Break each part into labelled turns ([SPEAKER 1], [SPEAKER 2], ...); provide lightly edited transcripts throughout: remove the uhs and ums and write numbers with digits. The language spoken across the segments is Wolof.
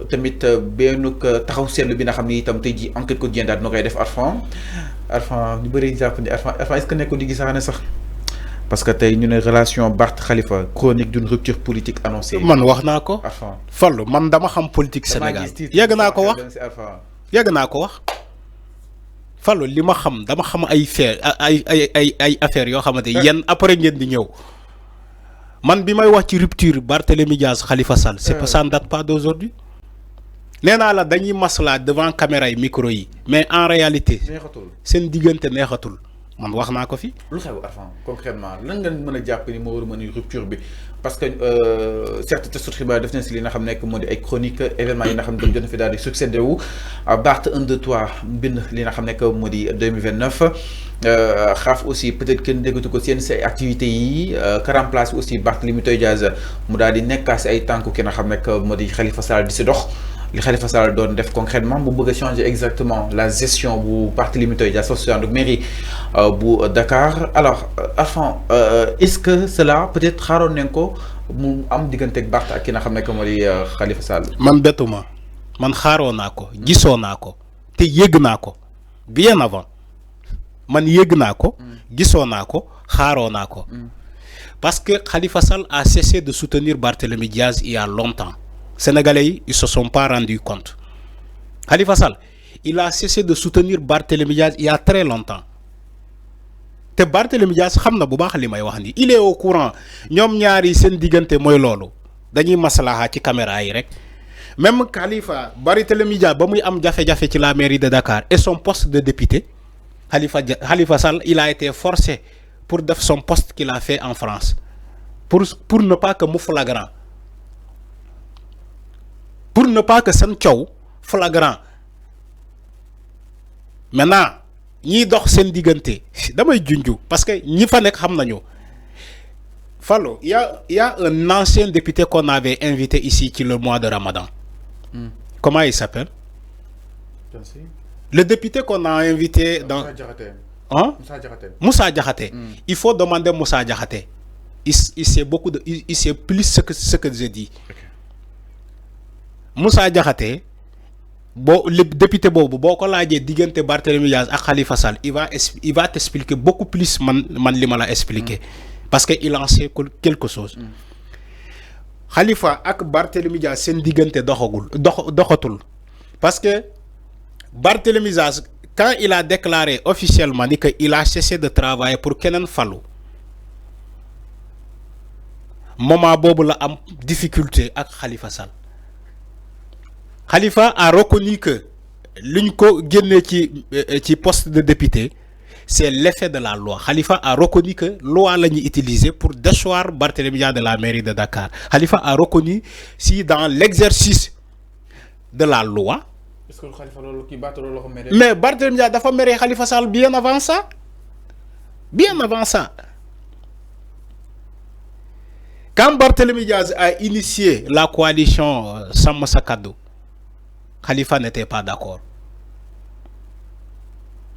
[SPEAKER 1] tamit benn taxaw seetlu bi nga xam ni itam tey jii enquête quotidienne daal dina koy def Arfan ñu bëri jàpp ni Arfan est-ce que nekkul di gisaane sax parce que tey ñu ne relation Barth Khalifa chronique d'une rupture politique annoncée.
[SPEAKER 2] man wax naa ko.
[SPEAKER 1] Arfan
[SPEAKER 2] Fallou man dama xam politique Sénégal yàgg naa ko wax yàgg naa ko wax Fallou li ma xam dama xam ay fait ay affaires yoo xamante yéen après ngeen di ñëw man bi may wax ci rupture Barthélémy Dias Khalifa Sall c'est pas ça ne date pas d'aujourd'hui nee naa la dañuy maslaa devant caméra yi micro yi mais en réalité seen diggante neexatul man wax naa ko fi.
[SPEAKER 1] lu xew Arfan concrètement lan nga mën a jàpp ni moo war a mën a rupture bi parce que certes te sut xibaar def nañ si li nga xam nekk moo di ay chronique événements yi nga xam ne jot na fi daal di succédé wu Barth 1 2 3 bind li nga xam nekk moo di 2029 xaaf aussi peut-être kenn déggatu ko seen si ay activités yi ka remplace aussi Barthélémy Dias mu daal di nekkaa si ay tànku ki nga xam nekk moo di Khalifa Sall di si dox li Khalifa Sall doon def concrètement bu bëgg a changer exactement la gestion bu Barthélémy Dias association de mairie bu Dakar alors Arfan est-ce que cela peut-être xaaroon nañ ko mu am diggante ak Barth ak ki nga xam ne que moo di Khalifa Sall.
[SPEAKER 2] man bettuma man xaaroo naa ko gisoo naa ko te yëg naa ko bien avant man yëg naa ko gisoo naa ko xaaroo naa ko parce que Khalifa Sall a cessé de soutenir Barthélémy Dias il y a longtemps. Sénégalais, ils se sont pas rendus compte. Khalifa Sall, il a cessé de soutenir Barthélémy Dias il y a très longtemps. Te Barthélémy Dias xamna bu baax li may wax ni il est au courant ñom ñaari seen digënté moy lolu dañuy maslaha ci caméra yi rek même Barthélémy Dias ba muy am jafé-jafé ci la mairie de Dakar et son poste de député Khalifa Sall il a été forcé pour def son poste qu'il a fait en France pour ne pas que mu flagrant. Pour ne pas que ça ne soit flagrant. Maintenant, ñi dox sen diganté damay junju parce que ñi fa nek xam nañu. Fallo, il y a un ancien député qu'on avait invité ici qui le mois de Ramadan. Comment il s'appelle? Le député qu'on a invité dans Moussa Diakhaté. Il faut demander Moussa Diakhaté. Il sait plus ce que je dis. Okay. Moussa Diakhaté le député bobu boko laajee diggante Barthélémy Dias ak Khalifa Sall il va t'expliquer beaucoup plus man li ma la expliquer parce que il en sait quelque chose. Khalifa ak Barthélémy Dias sen diggante doxatul parce que Barthélémy Dias quand il a déclaré officiellement que il a cessé de travailler pour kenen fallu moment bobu la am difficulté ak Khalifa Sall. Khalifa a reconnu que l'unico qui poste de député, c'est l'effet de la loi. Khalifa a reconnu que la loi l'a utilisée pour déchoir Barthélémy Dias de la mairie de Dakar. Khalifa a reconnu si dans l'exercice de la loi.
[SPEAKER 1] Est-ce que Khalifa qui bat le
[SPEAKER 2] mais Barthélémy Dias dafa méré Khalifa Sall bien avant ça. Bien avant ça. Quand Barthélémy Dias a initié la coalition Sàmm Sa Kàddu, Khalifa n'était pas d'accord.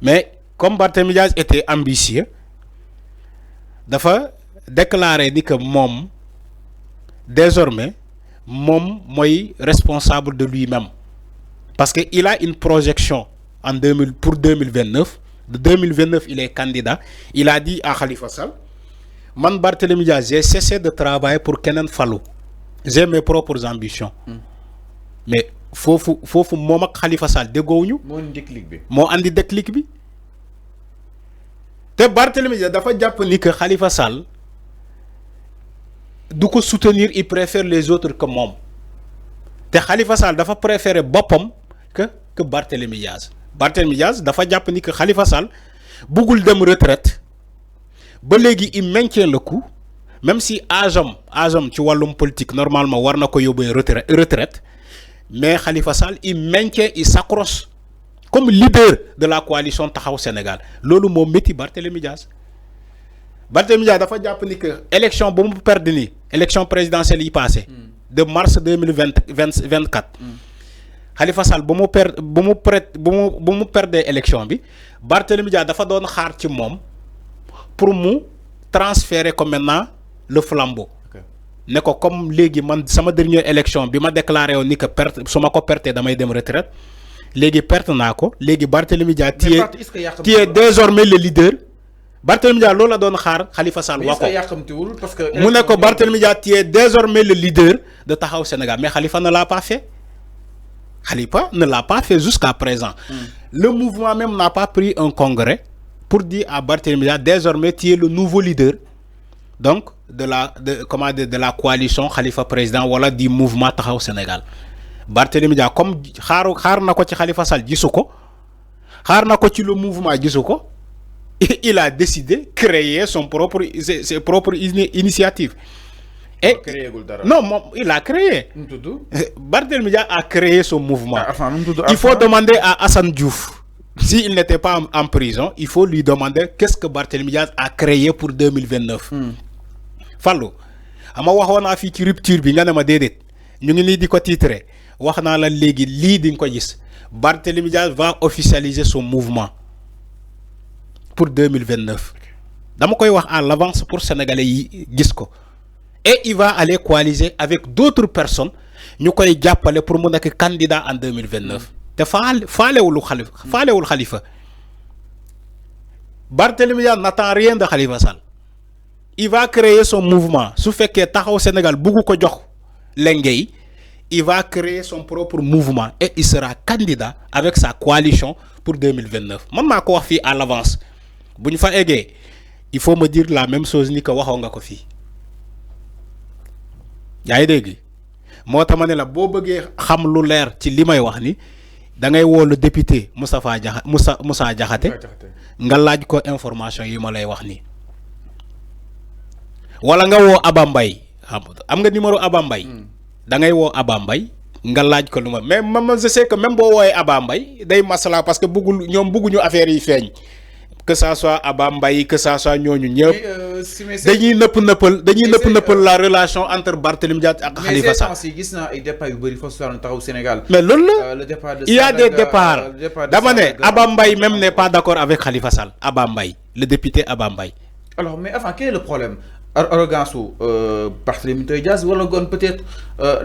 [SPEAKER 2] Mais comme Barthélémy Dias était ambitieux, dafa déclarer que désormais est responsable de lui-même parce que il a une projection pour 2029. De 2029 il est candidat. Il a dit à Khalifa Sall, man Barthélémy Dias j'ai cessé de travailler pour Kenen Fallou. J'ai mes propres ambitions. Mais fofu mom ak Khalifa Sall déggowuñu mo andi déclic bi te Barthélémy Dias dafa japp ni que Khalifa Sall du ko soutenir, il préfère les autres que mom te Khalifa Sall dafa préférer bopam que Barthélémy Dias. Barthélémy Dias dafa japp ni que Khalifa Sall bugul dem retraite ba légui il maintient le coup même si âge am ci walum politique normalement war na ko yobé retraite. Mais Khalifa Sall, il maintient, il s'accroche comme leader de la coalition Taxawu Sénégal. Lolu mo metti Barthélémy Dias. Barthélémy Dias dafa japp ni que élection bu mu perdre ni élection présidentielle yi passé de mars 2024. Khalifa Sall bu mu perdre élection bi Barthélémy Dias dafa doon xaar ci mom pour mu transférer comme maintenant le flambeau. ne ko comme légui man sama dernière élection bi ma déclaré woon ni que perte su ma ko perté damay dem retraite légui perte naa ko légui Barthélémy Dias tu es désormais le leader Barthélémy Dias loolu la doon xaar Khalifa Sall wax ko
[SPEAKER 1] parce que
[SPEAKER 2] mu ne ko Barthélémy Dias tu es désormais le leader de Taxawu Sénégal mais Khalifa ne l'a pas fait Khalifa ne l'a pas fait jusqu'à présent le mouvement même n'a pas pris un congrès pour dire à Barthélémy Dias désormais tu es le nouveau leader donc de la coalition Khalifa président wala du mouvement Taxawu Sénégal Barthélémy Dias comme xaar na ko ci Khalifa Sall gisu ko xaar na ko ci le mouvement gisu ko il a décidé de créer ses propres initiatives. Et non, il a créé. Barthélémy Dias a créé son mouvement. Il faut demander à Assane Diouf, s'il n'était pas en prison, il faut lui demander qu'est-ce que Barthélémy Dias a créé pour 2029. Fallou, ama waxona fi ci rupture bi nga ne ma dédét ñu ngi ni di ko titrer wax na la légui li di nga ko gis Barthélémy Dias va officialiser son mouvement pour 2029 dama koy wax à l'avance pour sénégalais yi gis ko et il va aller coaliser avec d'autres personnes ñu koy jappalé pour mu nek candidat en 2029 te faalewul Khalifa Barthélémy Dias n'attend rien de Khalifa Sall il va créer son mouvement su fekkee Taxawu Sénégal buggu ko jox lengay il va créer son propre mouvement et il sera candidat avec sa coalition pour 2029 man mako wax fi à l'avance buñ fa égué il faut me dire la même chose ni que waxo nga ko fi yaay dégg moo tax ma ne la boo bëggee xam lu leer ci li may wax ni da ngay woo le député Moussa Diakhaté nga laaj ko information yi ma lay wax ni wala nga woo Aba Mbaye am nga numéro Aba Mbaye da ngay woo Aba Mbaye nga laaj ko lu ma mais man je sais que même boo woowee Aba Mbaye day masala parce que bëgguñu affaire yi feeñ que ça soit Aba Mbaye que ça soit ñooñu ñëpp dañuy nëpp la relation entre Barthélémy Dias ak Khalifa Sall.
[SPEAKER 1] mais gis naa ay départ yu bëri foofu Taxawu Sénégal.
[SPEAKER 2] mais loolu la il y a des départs dama ne Aba Mbaye même n'est pas d'accord avec Khalifa Sall Aba Mbaye le député Aba Mbaye.
[SPEAKER 1] alors mais avant quel est le problème arrogance ou Barthélémy Dias wala peut-être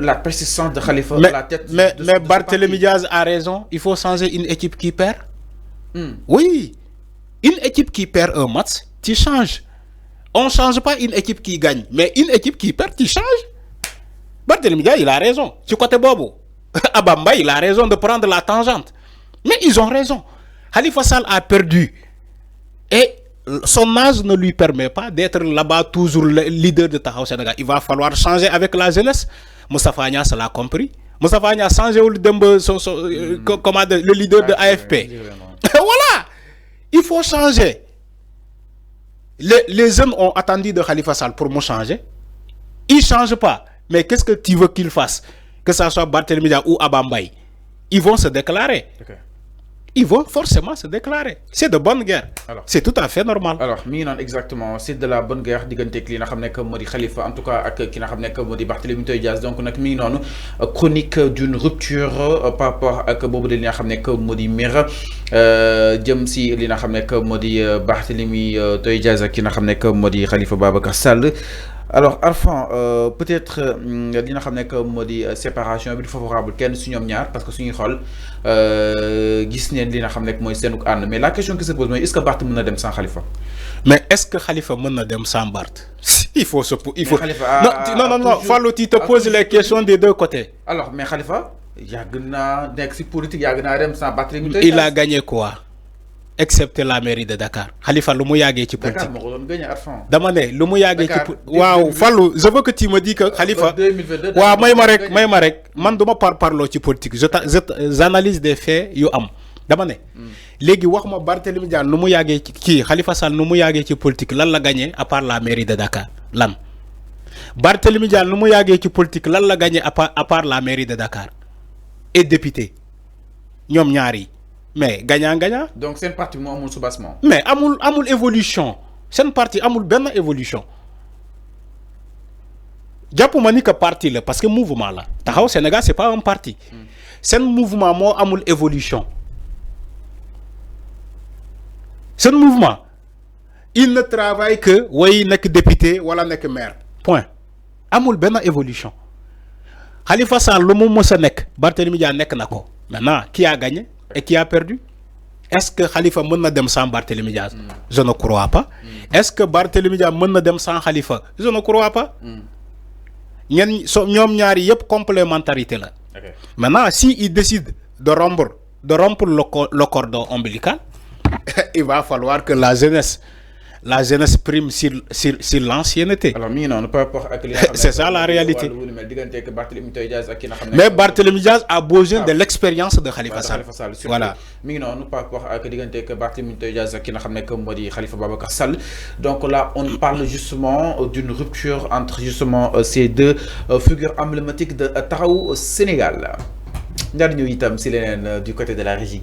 [SPEAKER 1] la persistance de Khalifa à la tête
[SPEAKER 2] mais Barthélémy Dias a raison il faut changer une équipe qui perd. Oui. Une équipe qui perd un match, tu changes. On ne change pas une équipe qui gagne, mais une équipe qui perd, tu changes. Barthélémy Dias, il a raison. Du côté Bobo, Aba Mbaye, il a raison de prendre la tangente. Mais ils ont raison. Khalifa Sall a perdu. Et son âge ne lui permet pas d'être là-bas toujours le leader de Taxawu Sénégal. Il va falloir changer avec la jeunesse. Moustapha Niasse l'a compris. Moustapha Niasse a changé le leader de AFP. Voilà. Il faut changer. Les jeunes ont attendu de Khalifa Sall pour me changer. Ils ne changent pas. Mais qu'est-ce que tu veux qu'ils fassent? Que ce soit Barthélémy Dias ou Aba Mbaye. Ils vont se déclarer. Okay. Ils vont forcément se déclarer. C'est de bonne guerre. C'est tout à fait normal.
[SPEAKER 1] Alors, exactement, c'est de la bonne guerre. Khalifa, en tout cas, qui n'a pas Barthélémy Dias. Donc, on a chronique d'une rupture par rapport à Bobo de Modi Mira. Djemsi, Lina Modi Barthélémy Dias, qui n'a pas Modi Khalifa Babacar Sall. Alors, Arfan, peut-être li nga xam ne que moo di séparation bi favorable kenn su ñoom ñaar parce que suñuy xool gis neen li nga xam ne mooy seenuk ànd mais la question qui se pose mooy est-ce que Barth mën na dem sans Khalifa.
[SPEAKER 2] mais est-ce que Khalifa mën na dem sans Barth. il faut non Fallou tu te poses les questions des deux côtés.
[SPEAKER 1] alors mais Khalifa yàgg naa nekk si politique yàgg naa dem sans Barthélémy Dias.
[SPEAKER 2] il a gagné quoi. excepté la mairie de Dakar Khalifa lu mu yàggee ci politique dama ne lu mu yàggee ci waaw Fallou je veux que tu me dis que Khalifa waaw may ma rek man duma parloo ci politique j'analyse des faits yu am dama ne léegi wax ma Barthélémy Dias nu mu yàggee ci kii Khalifa Sall nu mu yàggee ci politique lan la gagné à part la mairie de Dakar lan Barthélémy Dias nu mu yàggee ci politique lan la gagné à part la mairie de Dakar et député ñoom ñaar yi mais gagnant.
[SPEAKER 1] donc c'est un parti mo amul soubassement.
[SPEAKER 2] mais amul évolution c'est un parti amul benn évolution jàppuma ni que parti la parce que mouvement la Taxawu Sénégal c'est pas un parti. c'est un mouvement moo amul évolution. c'est un mouvement il ne travaille que way nekk député wala nekk maire point amul benn évolution Khalifa Sall lu mu mës a nekk Barthélémy Dias nekk na ko maintenant qui a gagné et qui a perdu est-ce que Khalifa mën na dem sans Barthélémy Dias je ne crois pas est-ce que Barthélémy Dias mën na dem sans Khalifa je ne crois pas ñoom ñaari yëpp complémentarité la maintenant si il décide de rompre le cordon ombilical il va falloir que la jeunesse prime sur l'ancienneté.
[SPEAKER 1] Alors,
[SPEAKER 2] c'est ça la réalité. Mais Barthélémy Dias a besoin de l'expérience de Khalifa Sall. Voilà.
[SPEAKER 1] Donc là, on parle justement d'une rupture entre justement ces deux figures emblématiques de Taxawu Sénégal. Du côté de la régie,